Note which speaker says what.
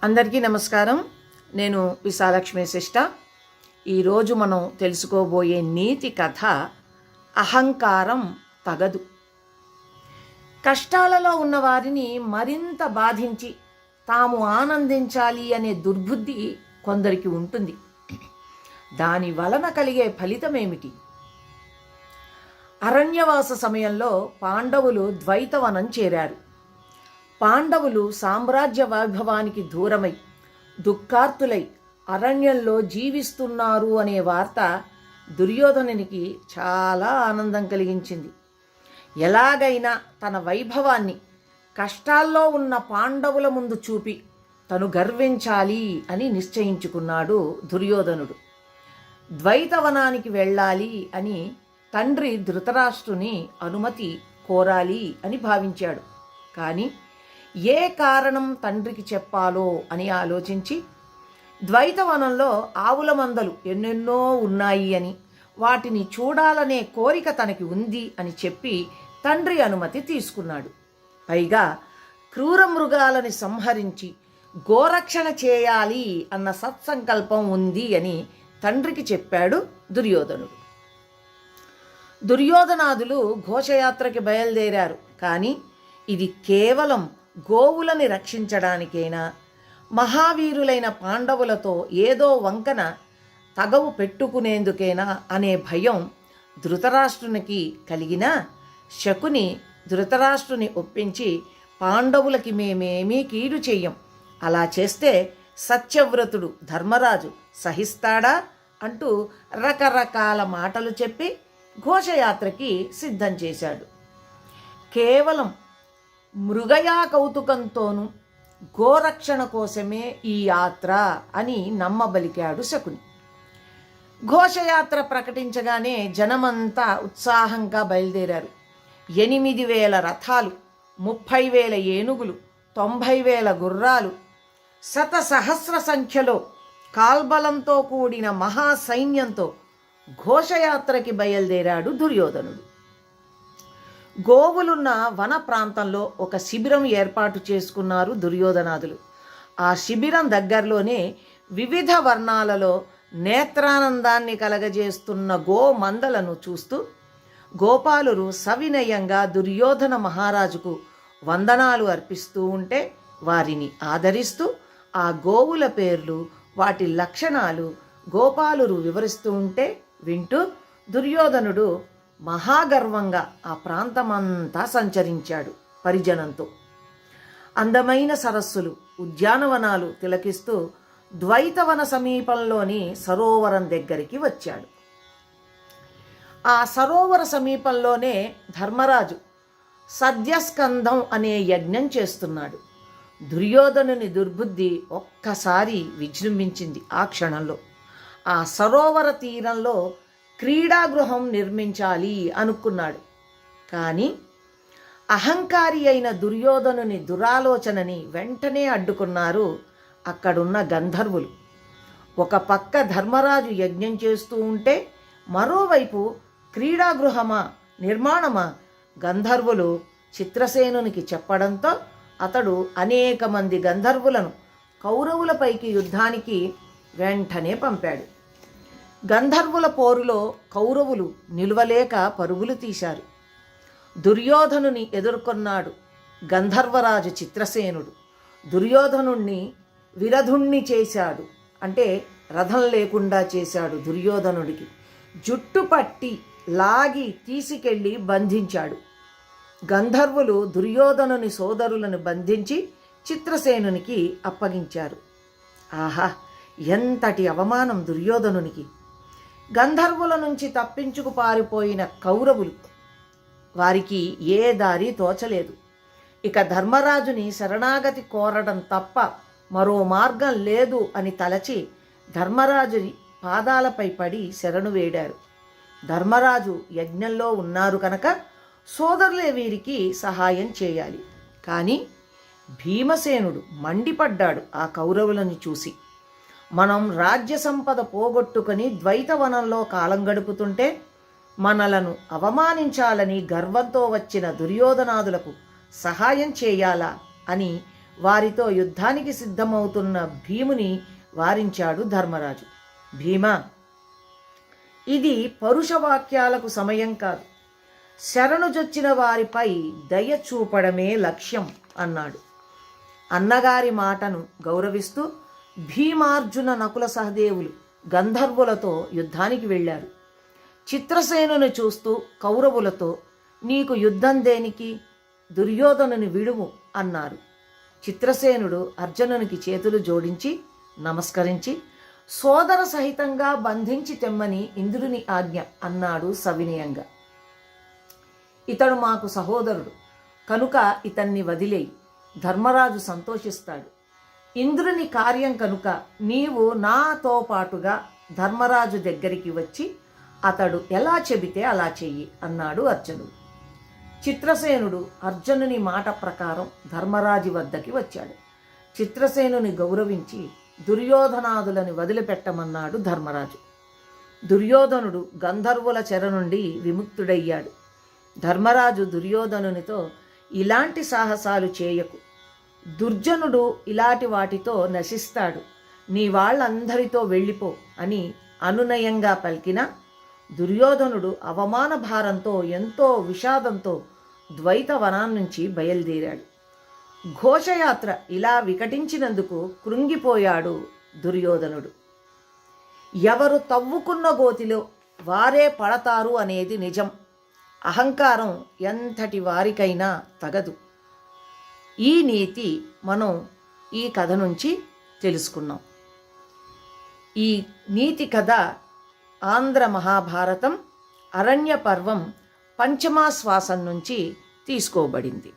Speaker 1: అందరికీ నమస్కారం. నేను విశాలక్ష్మి శిష్ట. ఈరోజు మనం తెలుసుకోబోయే నీతి కథ అహంకారం తగదు. కష్టాలలో ఉన్న వారిని మరింత బాధించి తాము ఆనందించాలి అనే దుర్బుద్ధి కొందరికి ఉంటుంది. దాని వలన కలిగే ఫలితమేమిటి? అరణ్యవాస సమయంలో పాండవులు ద్వైతవనం చేరారు. పాండవులు సామ్రాజ్య వైభవానికి దూరమై దుఃఖార్తులై అరణ్యంలో జీవిస్తున్నారు అనే వార్త దుర్యోధనునికి చాలా ఆనందం కలిగించింది. ఎలాగైనా తన వైభవాన్ని కష్టాల్లో ఉన్న పాండవుల ముందు చూపి తను గర్వించాలి అని నిశ్చయించుకున్నాడు దుర్యోధనుడు. ద్వైతవనానికి వెళ్ళాలి అని తండ్రి ధృతరాష్ట్రుని అనుమతి కోరాలి అని భావించాడు. కానీ ఏ కారణం తండ్రికి చెప్పాలో అని ఆలోచించి ద్వైతవనంలో ఆవుల మందలు ఎన్నెన్నో ఉన్నాయి అని, వాటిని చూడాలనే కోరిక తనకి ఉంది అని చెప్పి తండ్రి అనుమతి తీసుకున్నాడు. పైగా క్రూర మృగాలని సంహరించి గోరక్షణ చేయాలి అన్న సత్సంకల్పం ఉంది అని తండ్రికి చెప్పాడు దుర్యోధనుడు. దుర్యోధనాదులు ఘోషయాత్రకి బయలుదేరారు. కానీ ఇది కేవలం గోవులని రక్షించడానికైనా, మహావీరులైన పాండవులతో ఏదో వంకన తగవు పెట్టుకునేందుకైనా అనే భయం ధృతరాష్ట్రునికి కలిగినా శకుని ధృతరాష్ట్రుని ఒప్పించి పాండవులకి మేమేమీ కీడు చెయ్యం, అలా చేస్తే సత్యవ్రతుడు ధర్మరాజు సహిస్తాడా అంటూ రకరకాల మాటలు చెప్పి ఘోషయాత్రకి సిద్ధం చేశాడు. కేవలం మృగయా కౌతుకంతోనూ గోరక్షణ కోసమే ఈ యాత్ర అని నమ్మబలికాడు శకుని. ఘోషయాత్ర ప్రకటించగానే జనమంతా ఉత్సాహంగా బయలుదేరారు. 8,000 రథాలు, 30,000 ఏనుగులు, 90,000 గుర్రాలు, శతసహస్ర సంఖ్యలో కాల్బలంతో కూడిన మహాసైన్యంతో ఘోషయాత్రకి బయలుదేరాడు దుర్యోధనుడు. గోవులున్న వన ప్రాంతంలో ఒక శిబిరం ఏర్పాటు చేసుకున్నారు దుర్యోధనాదులు. ఆ శిబిరం దగ్గరలోనే వివిధ వర్ణాలలో నేత్రానందాన్ని కలగజేస్తున్న గోమందలను చూస్తూ గోపాలురు సవినయంగా దుర్యోధన మహారాజుకు వందనాలు అర్పిస్తూ ఉంటే, వారిని ఆదరిస్తూ ఆ గోవుల పేర్లు, వాటి లక్షణాలు గోపాలురు వివరిస్తూ ఉంటే వింటూ దుర్యోధనుడు మహాగర్వంగా ఆ ప్రాంతమంతా సంచరించాడు పరిజనంతో. అందమైన సరస్సులు, ఉద్యానవనాలు తిలకిస్తూ ద్వైతవన సమీపంలోని సరోవరం దగ్గరికి వచ్చాడు. ఆ సరోవర సమీపంలోనే ధర్మరాజు సద్యస్కంధం అనే యజ్ఞం చేస్తున్నాడు. దుర్యోధనుని దుర్బుద్ధి ఒక్కసారి విజృంభించింది. ఆ క్షణంలో ఆ సరోవర తీరంలో క్రీడాగృహం నిర్మించాలి అనుకున్నాడు. కానీ అహంకారి అయిన దుర్యోధనుని దురాలోచనని వెంటనే అడ్డుకున్నారు అక్కడున్న గంధర్వులు. ఒక పక్క ధర్మరాజు యజ్ఞం చేస్తూ ఉంటే, మరోవైపు క్రీడాగృహమా నిర్మాణమా గంధర్వులు చిత్రసేనునికి చెప్పడంతో అతడు అనేక మంది గంధర్వులను కౌరవులపైకి యుద్ధానికి వెంటనే పంపాడు. గంధర్వుల పోరులో కౌరవులు నిలువలేక పరుగులు తీశారు. దుర్యోధనుని ఎదుర్కొన్నాడు గంధర్వరాజు చిత్రసేనుడు. దుర్యోధనుణ్ణి విరధుణ్ణి చేశాడు, అంటే రథం లేకుండా చేశాడు. దుర్యోధనుడికి జుట్టు పట్టి లాగి తీసుకెళ్ళి బంధించాడు. గంధర్వులు దుర్యోధనుని సోదరులను బంధించి చిత్రసేనునికి అప్పగించారు. ఆహా, ఎంతటి అవమానం దుర్యోధనునికి! గంధర్వుల నుంచి తప్పించుకు పారిపోయిన కౌరవులు, వారికి ఏ దారి తోచలేదు. ఇక ధర్మరాజుని శరణాగతి కోరడం తప్ప మరో మార్గం లేదు అని తలచి ధర్మరాజుని పాదాలపై పడి శరణు వేడారు. ధర్మరాజు యజ్ఞంలో ఉన్నారు కనుక సోదరులే వీరికి సహాయం చేయాలి. కానీ భీమసేనుడు మండిపడ్డాడు ఆ కౌరవులను చూసి. మనం రాజ్య సంపద పోగొట్టుకొని ద్వైతవనంలో కాలం గడుపుతుంటే మనలను అవమానించాలని గర్వంతో వచ్చిన దుర్యోధనాదులకు సహాయం చేయాలా అని వారితో యుద్ధానికి సిద్ధమవుతున్న భీముని వారించాడు ధర్మరాజు. భీమా, ఇది పరుషవాక్యాలకు సమయం కాదు. శరణుజొచ్చిన వారిపై దయ చూపడమే లక్ష్యం అన్నాడు. అన్నగారి మాటను గౌరవిస్తూ భీమార్జున నకుల సహదేవులు గంధర్వులతో యుద్ధానికి వెళ్ళారు. చిత్రసేనుని చూస్తూ కౌరవులతో, నీకు యుద్ధం దేనికి, దుర్యోధనుని విడుము అన్నారు. చిత్రసేనుడు అర్జునునికి చేతులు జోడించి నమస్కరించి, సోదర సహితంగా బంధించి తెమ్మని ఇంద్రుని ఆజ్ఞ అన్నాడు సవినయంగా. ఇతడు మాకు సహోదరుడు కనుక ఇతన్ని వదిలేయి, ధర్మరాజు సంతోషిస్తాడు. ఇంద్రుని కార్యం కనుక నీవు నాతో పాటుగా ధర్మరాజు దగ్గరికి వచ్చి అతడు ఎలా చెబితే అలా చెయ్యి అన్నాడు అర్జునుడు. చిత్రసేనుడు అర్జునుని మాట ప్రకారం ధర్మరాజు వద్దకి వచ్చాడు. చిత్రసేనుని గౌరవించి దుర్యోధనాదులని వదిలిపెట్టమన్నాడు ధర్మరాజు. దుర్యోధనుడు గంధర్వుల చెర నుండి విముక్తుడయ్యాడు. ధర్మరాజు దుర్యోధనునితో, ఇలాంటి సాహసాలు చేయకు, దుర్జనుడు ఇలాంటి వాటితో నశిస్తాడు, నీ వాళ్ళందరితో వెళ్ళిపో అని అనునయంగా పలికిన దుర్యోధనుడు అవమాన భారంతో ఎంతో విషాదంతో ద్వైత వనాన్నించి బయలుదేరాడు. ఘోషయాత్ర ఇలా వికటించినందుకు కృంగిపోయాడు దుర్యోధనుడు. ఎవరు తవ్వుకున్న గోతిలో వారే పడతారు అనేది నిజం. అహంకారం ఎంతటి వారికైనా తగదు. ఈ నీతి మనం ఈ కథ నుంచి తెలుసుకున్నాం. ఈ నీతి కథ ఆంధ్ర మహాభారతం అరణ్య పర్వం పంచమాశ్వాసం నుంచి తీసుకోబడింది.